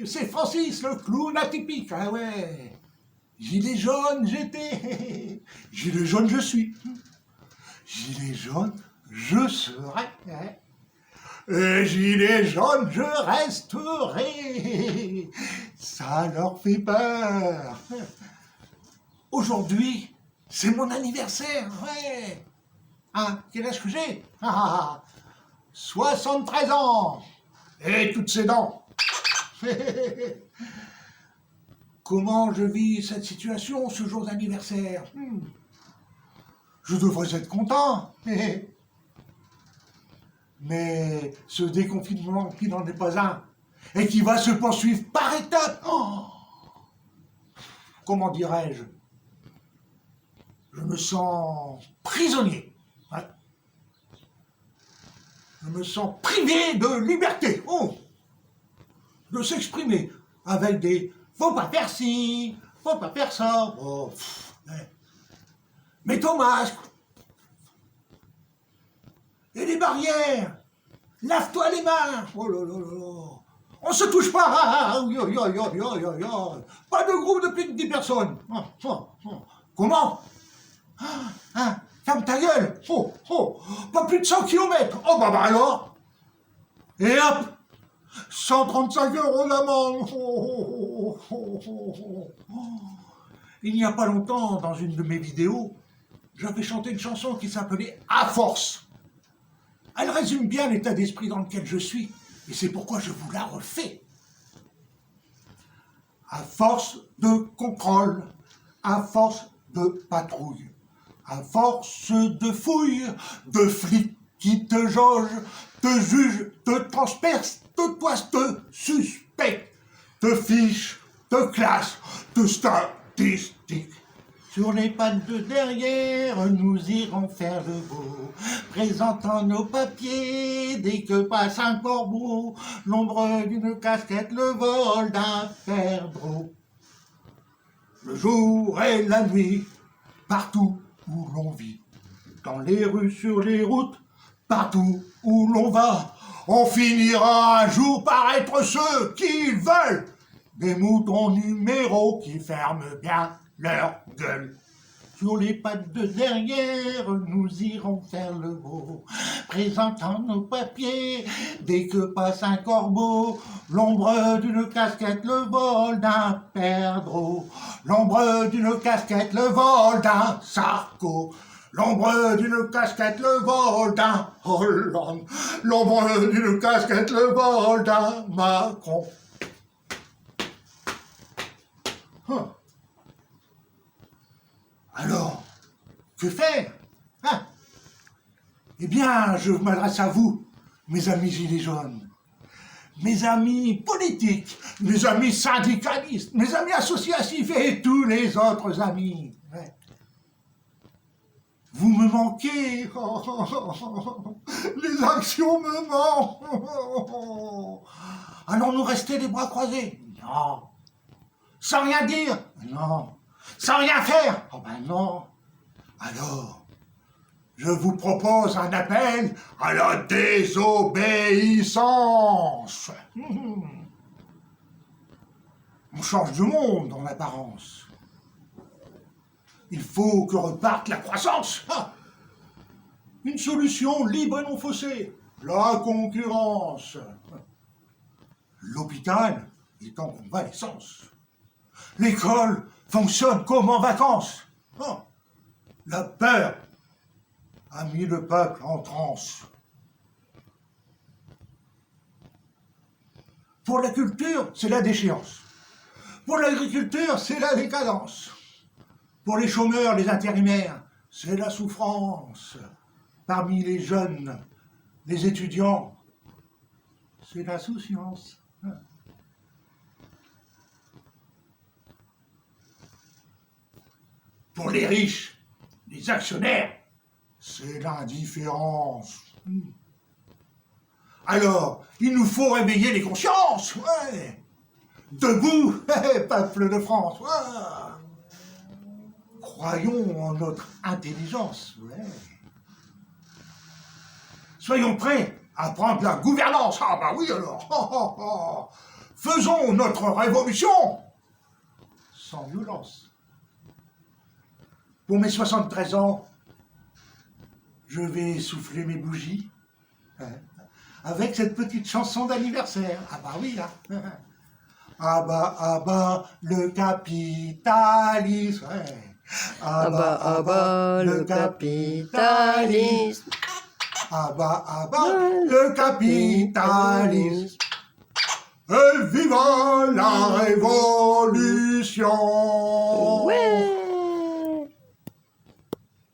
c'est Francis, le clown atypique, ah ouais. Gilet jaune, j'étais, gilet jaune, je suis. Gilet jaune, je serai. Et gilet jaune, je resterai. Ça leur fait peur. Aujourd'hui, c'est mon anniversaire, ouais. Hein, quel âge que j'ai? 73 ans. Et toutes ces dents. Comment je vis cette situation, ce jour d'anniversaire? Je devrais être content. Mais ce déconfinement qui n'en est pas un, et qui va se poursuivre par étapes, comment dirais-je? Je me sens prisonnier. Ouais. Je me sens privé de liberté. De s'exprimer avec des « faut pas faire ci, faut pas faire ça ». Ouais. Mets ton masque. Et les barrières. Lave-toi les mains. Oh là là là là. On se touche pas. Pas de groupe de plus de 10 personnes. Comment? Ferme ta gueule. Pas plus de 100 km. Oh bah alors. Et hop, 135 € d'amende. Il n'y a pas longtemps, dans une de mes vidéos, j'avais chanté une chanson qui s'appelait « À force ». Elle résume bien l'état d'esprit dans lequel je suis, et c'est pourquoi je vous la refais. À force de contrôle, à force de patrouille, à force de fouilles, de flics qui te jaugent, te jugent, te transpercent, te toisent, te suspectent, te fichent, te classent, te statistiques. Sur les pattes de derrière, nous irons faire le beau, présentant nos papiers dès que passe un corbeau, l'ombre d'une casquette, le vol d'un perdreau. Le jour et la nuit, partout où l'on vit, dans les rues, sur les routes, partout où l'on va, on finira un jour par être ceux qui veulent, des moutons numéros qui ferment bien leur gueule. Sur les pattes de derrière, nous irons faire le beau, présentant nos papiers, dès que passe un corbeau, l'ombre d'une casquette, le vol d'un perdreau, l'ombre d'une casquette, le vol d'un Sarko, l'ombre d'une casquette, le vol d'un Hollande, l'ombre d'une casquette, le vol d'un Macron. Alors, que faire? Eh bien, je m'adresse à vous, mes amis gilets jaunes, mes amis politiques, mes amis syndicalistes, mes amis associatifs et tous les autres amis. Ouais. Vous me manquez, les actions me manquent. Allons-nous rester les bras croisés? Non. Sans rien dire? Non. Sans rien faire? Oh ben non. Alors, je vous propose un appel à la désobéissance. On change de monde en apparence. Il faut que reparte la croissance. Une solution libre et non faussée. La concurrence. L'hôpital est en convalescence. L'école fonctionne comme en vacances. La peur a mis le peuple en transe. Pour la culture, c'est la déchéance. Pour l'agriculture, c'est la décadence. Pour les chômeurs, les intérimaires, c'est la souffrance. Parmi les jeunes, les étudiants, c'est l'insouciance. Pour les riches, les actionnaires, c'est l'indifférence. Alors, il nous faut réveiller les consciences, ouais. Debout, peuple de France, ouais. Croyons en notre intelligence, ouais. Soyons prêts à prendre la gouvernance. Ah bah oui alors. faisons notre révolution sans violence. Pour mes 73 ans, je vais souffler mes bougies avec cette petite chanson d'anniversaire. Ah bah oui, là. Ah bah, le capitalisme. Ouais. Ah bah, le capitalisme. Ah bah, le capitalisme. Et viva la révolution!